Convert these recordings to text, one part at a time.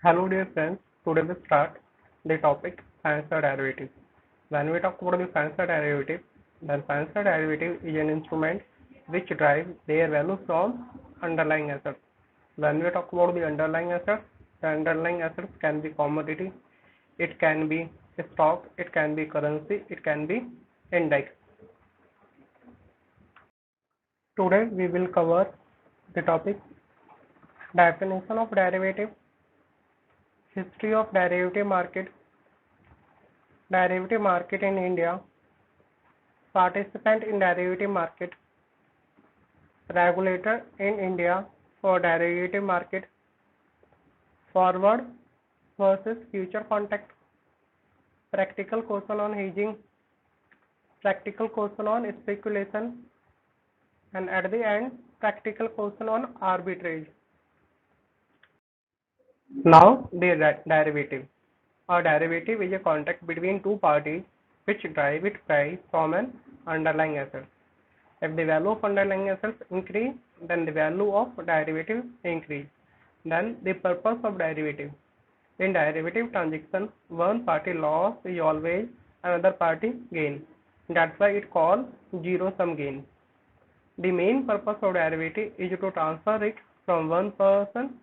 Hello dear friends, today we start the topic financial derivative. When we talk about the financial derivative, then financial derivative is an instrument which drives their value from underlying assets. When we talk about the underlying assets can be commodity, it can be stock, it can be currency, it can be index. Today we will cover the topic definition of derivative, history of derivative market in India, participant in derivative market, regulator in India for derivative market, forward versus future contract, practical question on hedging, practical question on speculation, and at the end, practical question on arbitrage. Now, the derivative. A derivative is a contract between two parties which drive its price from an underlying asset. If the value of underlying assets increase, then the value of derivative increase. Then the purpose of derivative. In derivative transaction, one party loss is always another party gain. That's why it called zero sum game. The main purpose of derivative is to transfer risk from one person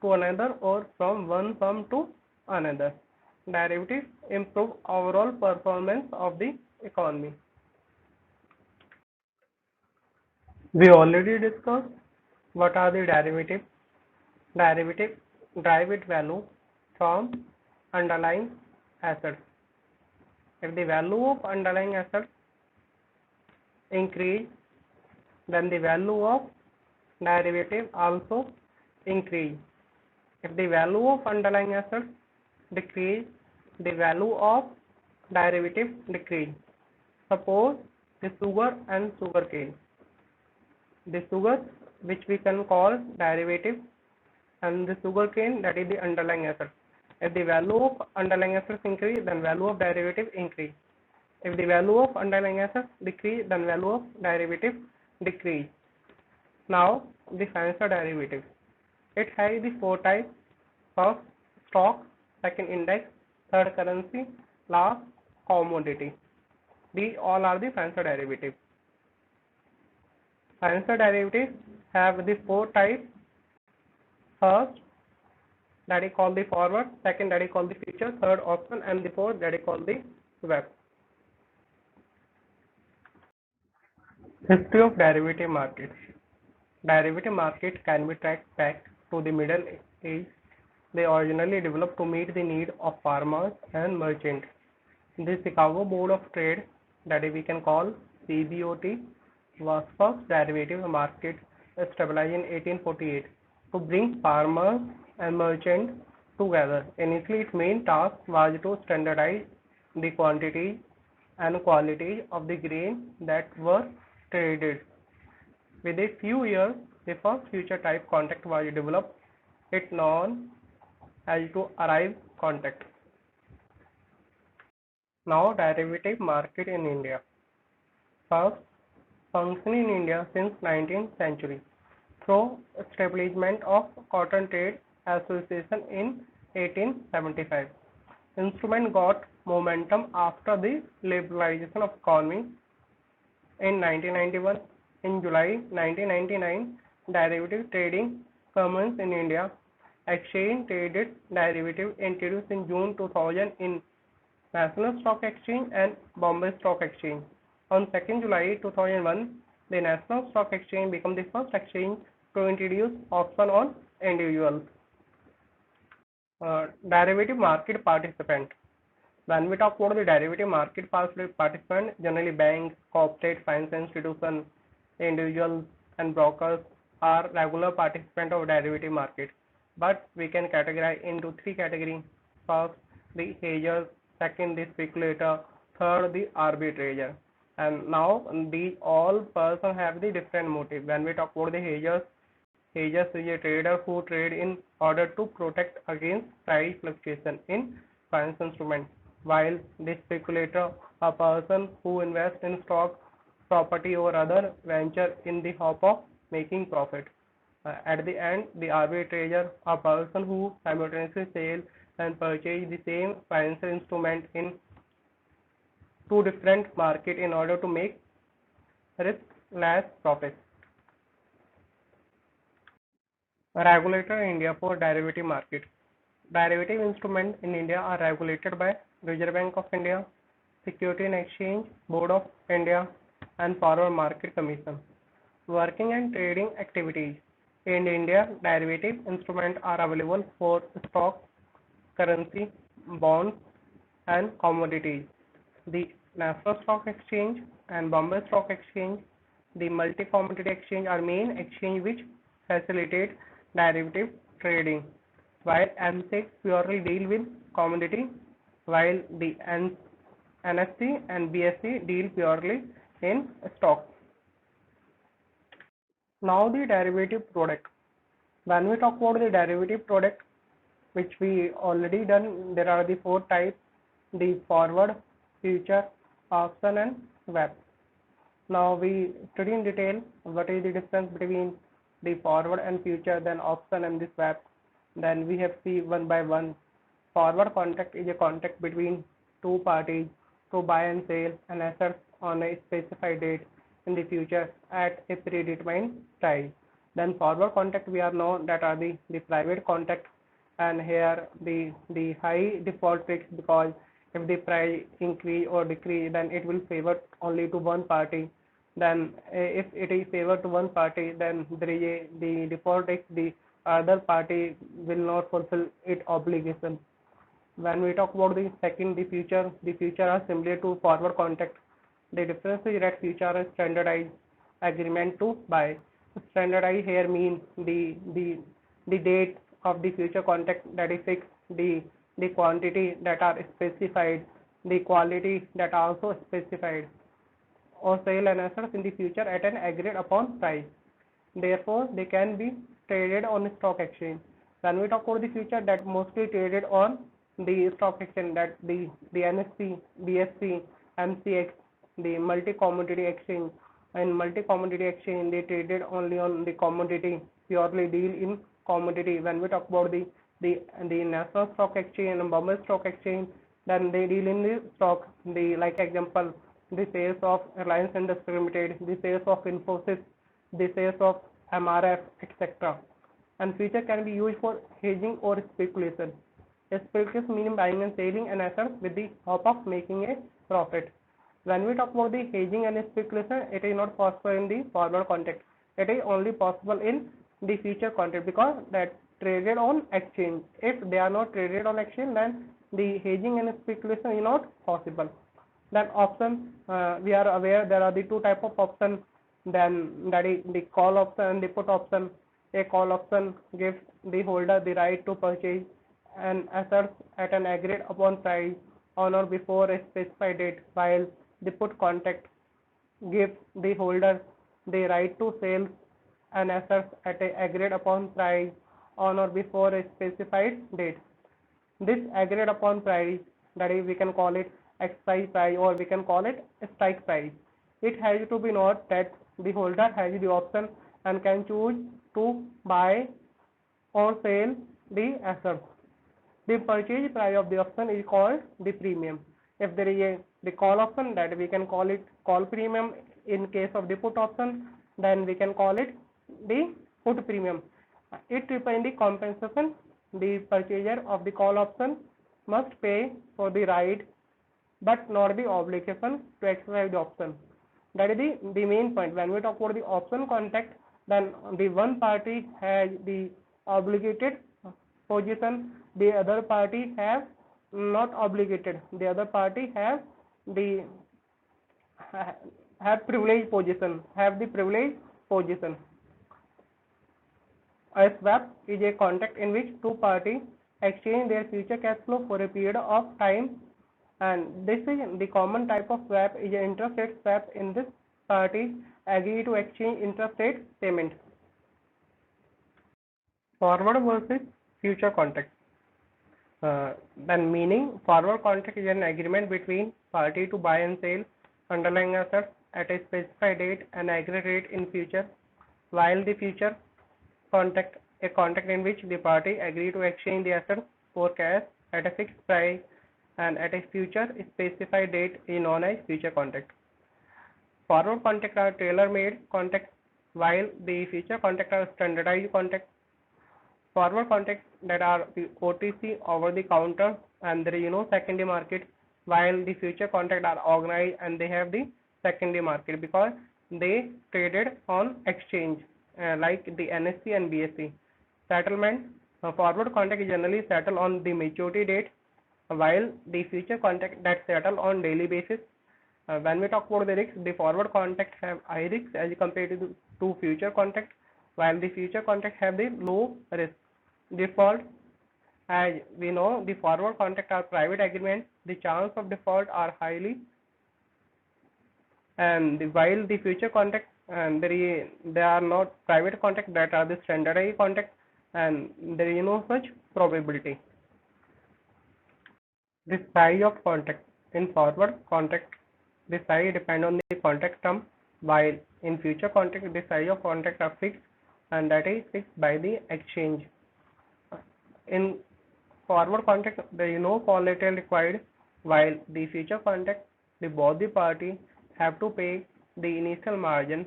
to another or from one firm to another. Derivatives improve overall performance of the economy. We already discussed what are the derivatives. Derivatives drive its value from underlying assets. If the value of underlying assets increase, then the value of derivative also increase. If the value of underlying assets decrease, the value of derivative decrease. Suppose the sugar and sugarcane. The sugar, which we can call derivative, and the sugarcane, that is the underlying asset. If the value of underlying assets increase, then value of derivative increase. If the value of underlying assets decrease, then value of derivative decrease. Now, the financial derivative. It has the four types: first stock, second index, third currency, last commodity. These all are the financial derivatives. Financial derivatives have the four types. First, that is called the forward, second that is called the future, third option, and the fourth that is called the swap. History of derivative markets. Derivative market can be tracked back to the Middle Age. They originally developed to meet the need of farmers and merchants. The Chicago Board of Trade, that we can call CBOT, was first derivative market established in 1848 to bring farmers and merchants together. Initially, its main task was to standardize the quantities and qualities of the grain that were traded. With a few years, the first future type contract was developed, it known as to arrive contract. Now, derivative market in India. First, functioning in India since 19th century through establishment of Cotton Trade Association in 1875. Instrument got momentum after the liberalization of economy in 1991. In July 1999, derivative trading commenced in India. Exchange traded derivative introduced in June 2000 in National Stock Exchange and Bombay Stock Exchange. On 2nd July 2001, the National Stock Exchange became the first exchange to introduce option on individuals. Derivative market participant. When we talk about the derivative market participant, generally banks, corporate finance institutions, individuals, and brokers are regular participants of derivative market. But we can categorize into three categories. First, the hedgers, second, the speculator, third, the arbitrator. And now these all persons have the different motive. When we talk about the hedgers is a trader who trade in order to protect against price fluctuation in financial instruments, while the speculator, a person who invests in stock, property or other venture in the hope of making profit. At the end, the arbitrator, a person who simultaneously sell and purchase the same financial instrument in two different markets in order to make risk less profit. Regulator in India for derivative market. Derivative instruments in India are regulated by Reserve Bank of India, Security and Exchange Board of India, and Forward Market Commission. Working and trading activities. In India, derivative instruments are available for stock, currency, bonds, and commodities. The National Stock Exchange and Bombay Stock Exchange, the Multi-Commodity Exchange are main exchange which facilitate derivative trading, while MCX purely deal with commodity, while the NSE and BSE deal purely in stock. Now the derivative product. When we talk about the derivative product, which we already done, there are the four types: the forward, future, option, and swap. Now we study in detail what is the difference between the forward and future, then option and the swap. Then we have see one by one. Forward contract is a contract between two parties to buy and sell an asset on a specified date in the future at a predetermined price. Then forward contract we are know that are the private contract, and here the high default risk, because if the price increase or decrease, then it will favor only to one party. Then if it is favor to one party, then there is the default risk, the other party will not fulfill its obligation. When we talk about the second, the future are similar to forward contract. The difference is that future is standardized agreement to buy. Standardized here means the date of the future contract that is fixed, the quantity that are specified, the quality that are also specified, or sale and assets in the future at an agreed upon price. Therefore, they can be traded on stock exchange. When we talk about the future, that mostly traded on the stock exchange, that the NSE, BSE, MCX, the multi-commodity exchange. In multi-commodity exchange, they traded only on the commodity, purely deal in commodity. When we talk about the National Stock Exchange and Bombay Stock Exchange, then they deal in the stock. The like example, the shares of Reliance Industries Limited, the shares of Infosys, the shares of MRF, etc. And future can be used for hedging or speculation. Speculation meaning buying and selling an asset with the hope of making a profit. When we talk about the hedging and speculation, it is not possible in the forward contract. It is only possible in the future contract, because that traded on exchange. If they are not traded on exchange, then the hedging and speculation is not possible. Then option, we are aware there are the two type of option. Then that is the call option and the put option. A call option gives the holder the right to purchase an asset at an agreed upon price on or before a specified date, while the put contract gives the holder the right to sell an asset at a agreed upon price on or before a specified date. This agreed upon price, that is, we can call it exercise price or we can call it strike price. It has to be noted that the holder has the option and can choose to buy or sell the asset. The purchase price of the option is called the premium. If there is the call option, that we can call it call premium. In case of the put option, then we can call it the put premium. It depends the compensation the purchaser of the call option must pay for the right, but not the obligation to exercise the option. That is the main point. When we talk about the option contract, then the one party has the obligated position, the other party have not obligated, the other party have the privileged position, have the privileged position. A swap is a contract in which two parties exchange their future cash flow for a period of time, and this is the common type of swap is an interest rate swap. In this, parties agree to exchange interest rate payment. Forward versus future contract. Then meaning forward contract is an agreement between party to buy and sell underlying assets at a specified date and agreed rate in future, while the future contract, a contract in which the party agree to exchange the assets for cash at a fixed price and at a future specified date is known as future contract. Forward contracts are tailor-made contracts, while the future contracts are standardized contracts. Forward contracts that are the OTC, over the counter, and there is no secondary market, while the future contracts are organized and they have the secondary market because they traded on exchange like the NSE and BSE. Settlement: forward contract is generally settle on the maturity date, while the future contract that settle on daily basis. When we talk about the risks, the forward contract have high risks as compared to future contract, while the future contract have the low risk. Default: as we know, the forward contract are private agreements, the chance of default are highly, and while the future contract and they are not private contract, that are the standardized contract, and there is no such probability. The size of contract: in forward contract, the size depend on the contract term, while in future contract the size of contract are fixed, and that is fixed by the exchange. In forward contract there is no collateral required, while the future contract the both the party have to pay the initial margin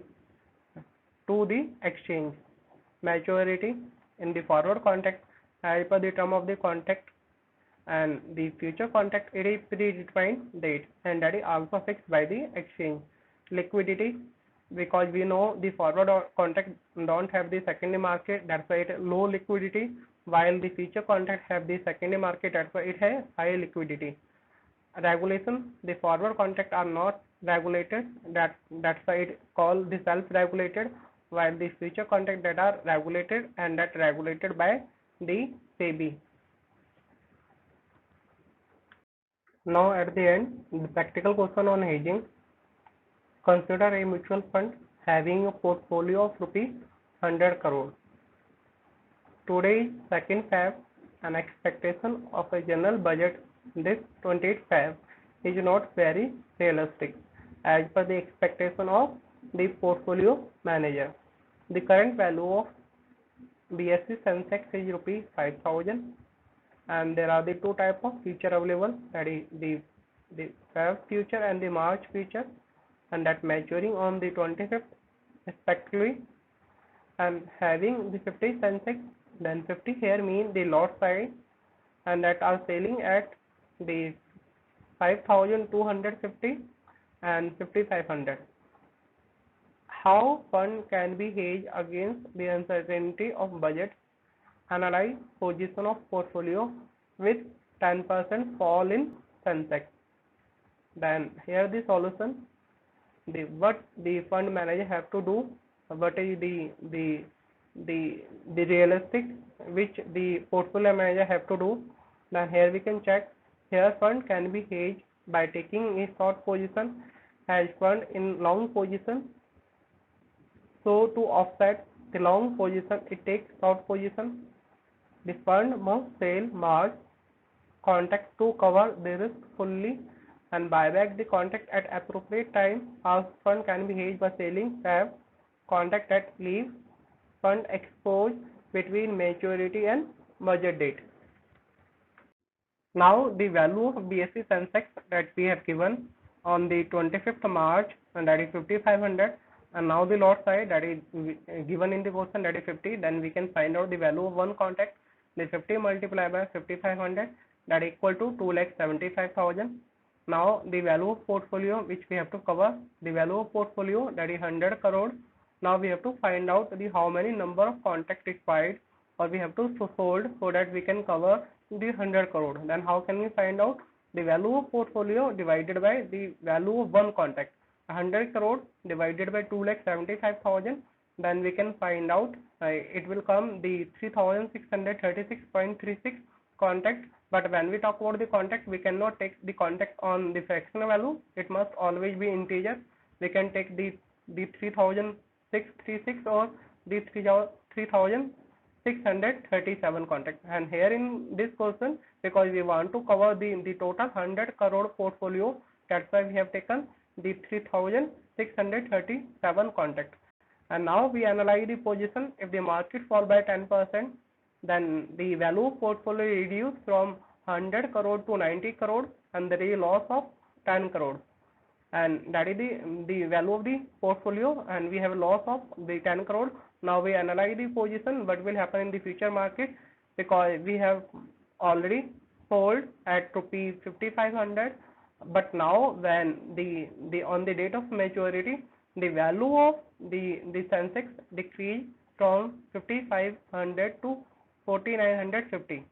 to the exchange. Maturity: in the forward contract as per the term of the contract, and the future contract it is predetermined date, and that is also fixed by the exchange. Liquidity: because we know the forward contract don't have the secondary market, that's why it low liquidity, while the future contract have the secondary market, that's why it has high liquidity. Regulation: the forward contract are not regulated, that's why it called the self-regulated, while the future contract that are regulated and that regulated by the SEBI. Now at the end, the practical question on hedging. Consider a mutual fund having a portfolio of rupees 100 crore. Today is 2nd Feb, an expectation of a general budget this 28th Feb is not very realistic as per the expectation of the portfolio manager. The current value of BSE Sensex is rupees 5,000, and there are the two type of future available, that is the Feb future and the March future, and that maturing on the 25th respectively, and having the 50 Sensex, then 50 here mean the lot size, and that are selling at the 5,250 and 5,500. How fund can be hedged against the uncertainty of budget? Analyze position of portfolio with 10% fall in Sensex. Then here the solution: what the fund manager have to do, what is the realistic which the portfolio manager have to do. Then here we can check. Here fund can be hedged by taking a short position, hedge fund in long position. So to offset the long position, it takes short position. The fund must sell March contract to cover the risk fully and buy back the contract at appropriate time. Our fund can be hedged by selling Feb contract that leaves fund exposed between maturity and budget date. Now the value of BSE Sensex that we have given on the 25th March, and that is 5,500, and now the lot size that is given in the question, that is 50. Then we can find out the value of one contract. The 50 multiplied by 5,500, that equal to 2,75,000. Now the value of portfolio which we have to cover, the value of portfolio that is 100 crore. Now we have to find out the how many number of contract required, or we have to sold so that we can cover the 100 crore. Then how can we find out? The value of portfolio divided by the value of one contract. 100 crore divided by 2,75,000, then we can find out it will come the 3,636.36 contract. But when we talk about the contract, we cannot take the contract on the fractional value, it must always be integer. We can take the 3,636 or the 3,637 contract. And here in this question, because we want to cover the total 100 crore portfolio, that's why we have taken the 3,637 contract. And now we analyze the position. If the market fall by 10%, then the value of portfolio reduced from 100 crore to 90 crore, and there is a loss of 10 crore. And that is the value of the portfolio, and we have a loss of the 10 crore. Now we analyze the position what will happen in the future market, because we have already sold at rupees 5500, but now when the on the date of maturity, the value of the Sensex decreased from 5500 to 4950,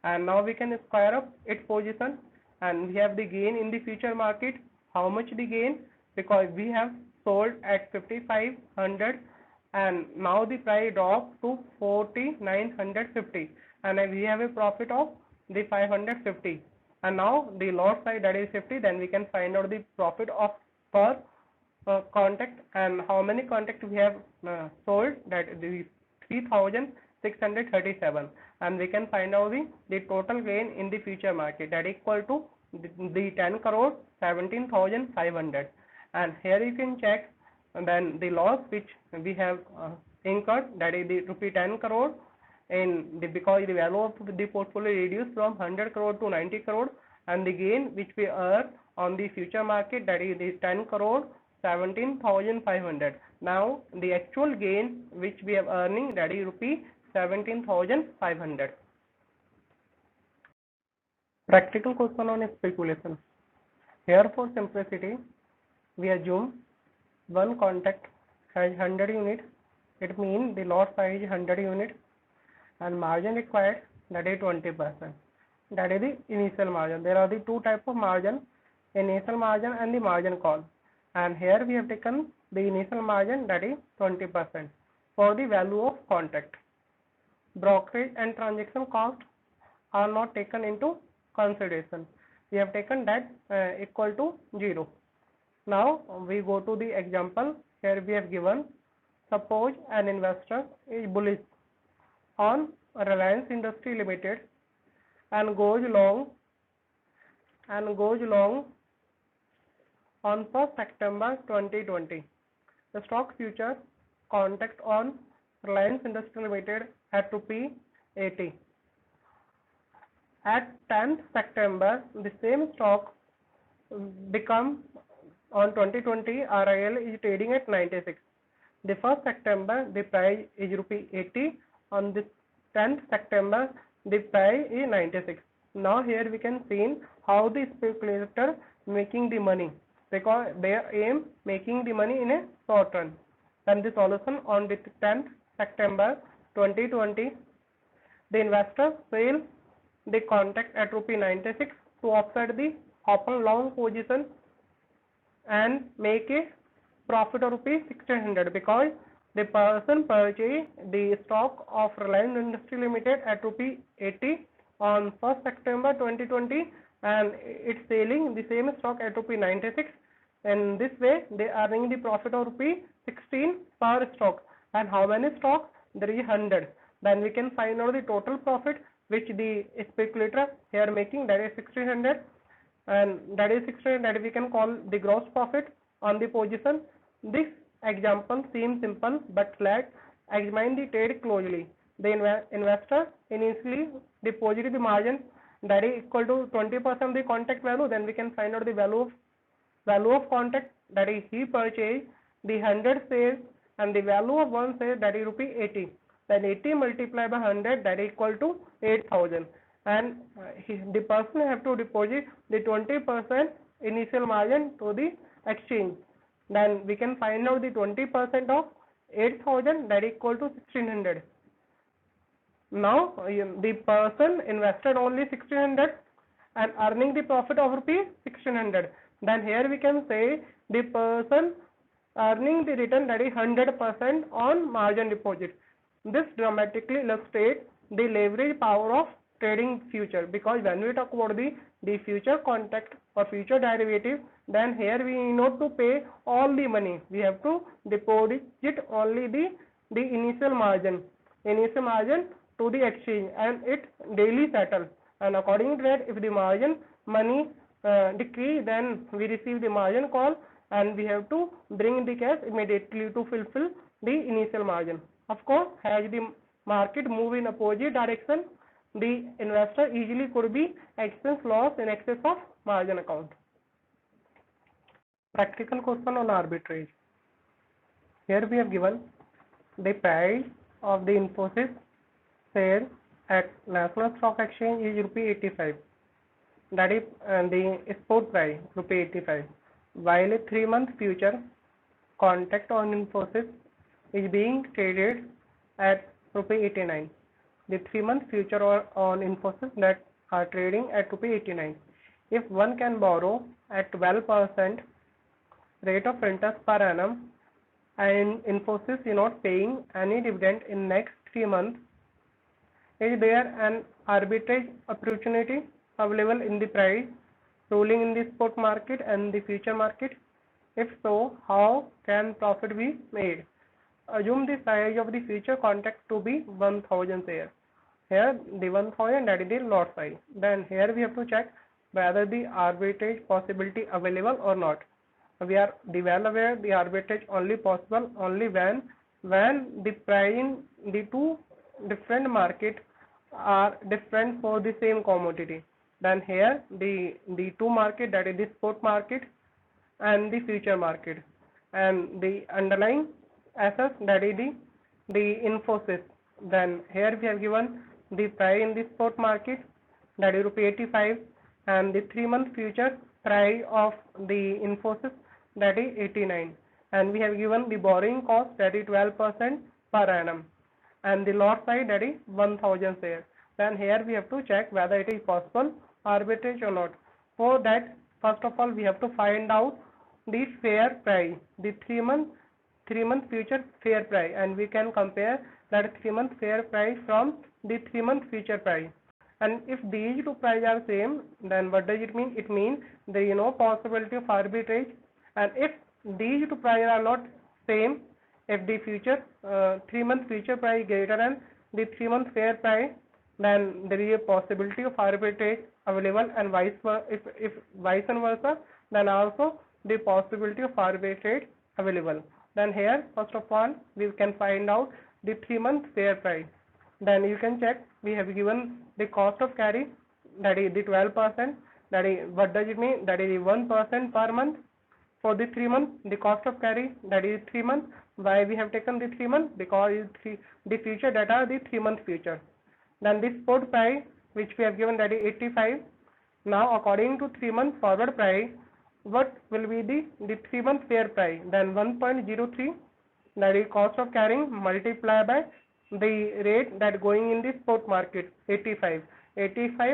and now we can square up its position, and we have the gain in the future market. How much the gain? Because we have sold at 5500, and now the price dropped to 4950, and we have a profit of the 550, and now the loss side, that is 50. Then we can find out the profit of per contact, and how many contact we have sold, that the 3637, and we can find out the total gain in the future market, that equal to the 10 crore 17,500. And here you can check, and then the loss which we have incurred, that is the rupee 10 crore, and because the value of the portfolio reduced from 100 crore to 90 crore, and the gain which we earn on the future market, that is the 10 crore 17,500. Now the actual gain which we are earning, that is rupee 17,500. Practical question on speculation. Here for simplicity, we assume one contact has 100 units. It means the lot size is 100 units, and margin required, that is 20%. That is the initial margin. There are the two types of margin, initial margin and the margin call. And here we have taken the initial margin, that is 20% for the value of contract. Brokerage and transaction cost are not taken into consideration. We have taken that equal to 0. Now we go to the example. Here we have given, suppose an investor is bullish on Reliance Industries Limited and goes long on 1st September 2020. The stock future contract on Reliance Industries Limited at rupee 80. At 10th September, the same stock become on 2020 RIL is trading at 96. The 1st September, the price is rupee 80. On the 10th September, the price is 96. Now here we can see how the speculator making the money, because they aim making the money in a short run. And the solution on the 10th September 2020, the investor sell the contract at rupee 96 to offset the open long position and make a profit of rupee 1600, because the person purchased the stock of Reliance Industries Limited at rupee 80 on 1st September 2020, and it's selling the same stock at rupee 96. In this way, they are earning the profit of rupee 16 per stock. And how many stocks? There is 100. Then we can find out the total profit which the speculator here making, that is 1600, and that is 1600 that we can call the gross profit on the position. This example seems simple, but let's examine the trade closely. The investor initially deposited the margin, that is equal to 20% of the contract value. Then we can find out the value of contract, that is he purchased the 100 shares, and the value of one share, that is rupee 80. Then 80 multiplied by 100, that is equal to 8,000, and the person have to deposit the 20% initial margin to the exchange. Then we can find out the 20% of 8,000, that is equal to 1600. Now the person invested only 1600 and earning the profit of rupees 1600. Then here we can say the person earning the return, that is 100% on margin deposit. This dramatically illustrates the leverage power of trading future, because when we talk about the future contract or future derivative, then here we need not to pay all the money. We have to deposit only the initial margin to the exchange, and it daily settle. And according to that, if the margin money decrease, then we receive the margin call, and we have to bring the cash immediately to fulfill the initial margin. Of course, as the market move in opposite direction, the investor easily could be expense loss in excess of margin account. Practical question on arbitrage. Here we have given the price of the Infosys share at National Stock Exchange is ₹85. That is the spot price ₹85. While a 3-month future contract on Infosys is being traded at ₹89. The 3-month future on Infosys that are trading at ₹89. If one can borrow at 12% rate of interest per annum and Infosys is not paying any dividend in next 3 months, is there an arbitrage opportunity available in the price ruling in the spot market and the future market? If so, how can profit be made? Assume the size of the future contract to be 1000 shares. Here the 1000 that is the lot size. Then here we have to check whether the arbitrage possibility available or not. We are well aware the arbitrage only possible only when the price in the two different market are different for the same commodity. Then here the two market, that is the spot market and the future market, and the underlying assets, that is the Infosys. Then here we have given the price in the spot market, that is ₹85, and the 3-month future price of the Infosys, that is 89, and we have given the borrowing cost, that is 12% per annum, and the lot size, that is 1000 shares. Then here we have to check whether it is possible arbitrage or not. For that, first of all we have to find out the fair price, the 3-month future fair price, and we can compare that 3-month fair price from the 3-month future price. And if these two prices are same, then what does it mean? It means there is no possibility of arbitrage. And if these two prices are not same, if the future 3-month future price is greater than the 3-month fair price, then there is a possibility of arbitrage available, and if vice versa, then also the possibility of arbitrage available. Then here first of all we can find out the 3-month fair price. Then you can check, we have given the cost of carry, that is the 12%, that is, what does it mean? That is 1% per month for the 3 months. The cost of carry, that is 3 months. Why we have taken the 3 months? Because the future data, the 3-month future. Then the spot price which we have given, that is 85. Now according to 3-month forward price, what will be the 3-month fair price? Then 1.03, that is cost of carrying multiplied by the rate that going in the spot market, 85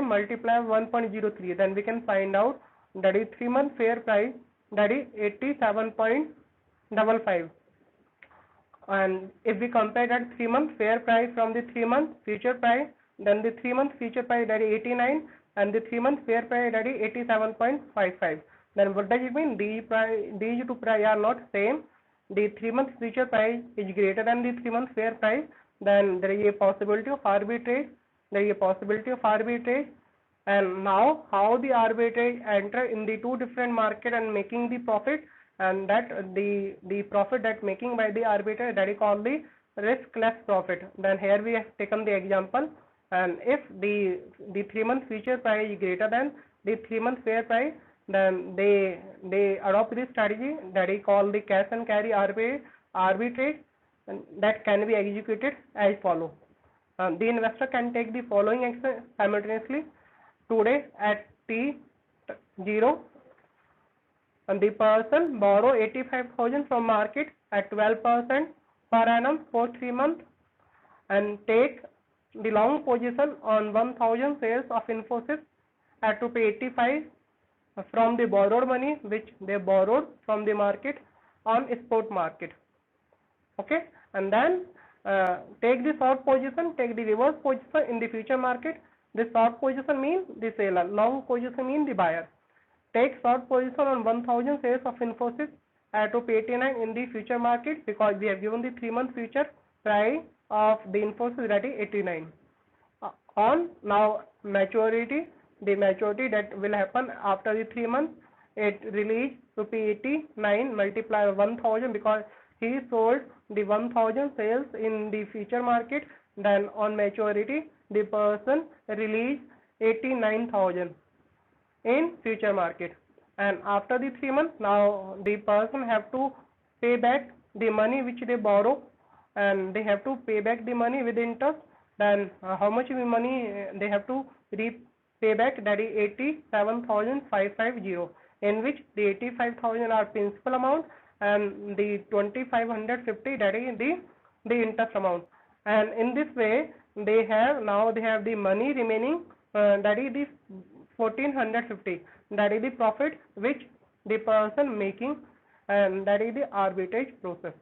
multiplied 1.03, then we can find out that is 3-month fair price, that is 87.55. And if we compare that 3-month fair price from the 3-month future price, then the 3-month future price, that is 89, and the 3-month fair price, that is 87.55. Then what does it mean? These two prices are not same. The 3-month future price is greater than the 3-month fair price. Then there is a possibility of arbitrage. And now how the arbitrage enter in the two different market and making the profit, and that the profit that making by the arbitrage, that is called the risk-less profit. Then here we have taken the example, and if the 3-month future price is greater than the 3-month fair price, then they adopt this strategy that is called the cash and carry arbitrage, and that can be executed as follow. The investor can take the following action simultaneously. Today at T0, and the person borrow 85,000 from market at 12% per annum for 3 months, and take the long position on 1000 shares of Infosys at ₹85 from the borrowed money which they borrowed from the market on spot market. Okay, and then take the short position, take the reverse position in the future market. The short position means the seller, long position means the buyer. Take short position on 1000 shares of Infosys at ₹89 in the future market, because we have given the 3-month future price of the Infosys, that is 89. On now maturity, the maturity that will happen after the 3 months, it release ₹89 multiplied 1000, because he sold the 1000 shares in the future market. Then on maturity, the person released 89,000 in future market, and after the 3 months, now the person have to pay back the money which they borrow, and they have to pay back the money with interest. Then how much money they have to pay back, that is 87,550, in which the 85,000 are principal amount and the 2,550, that is the interest amount. And in this way they have the money remaining, that is the 1450, that is the profit which the person making, and that is the arbitrage process.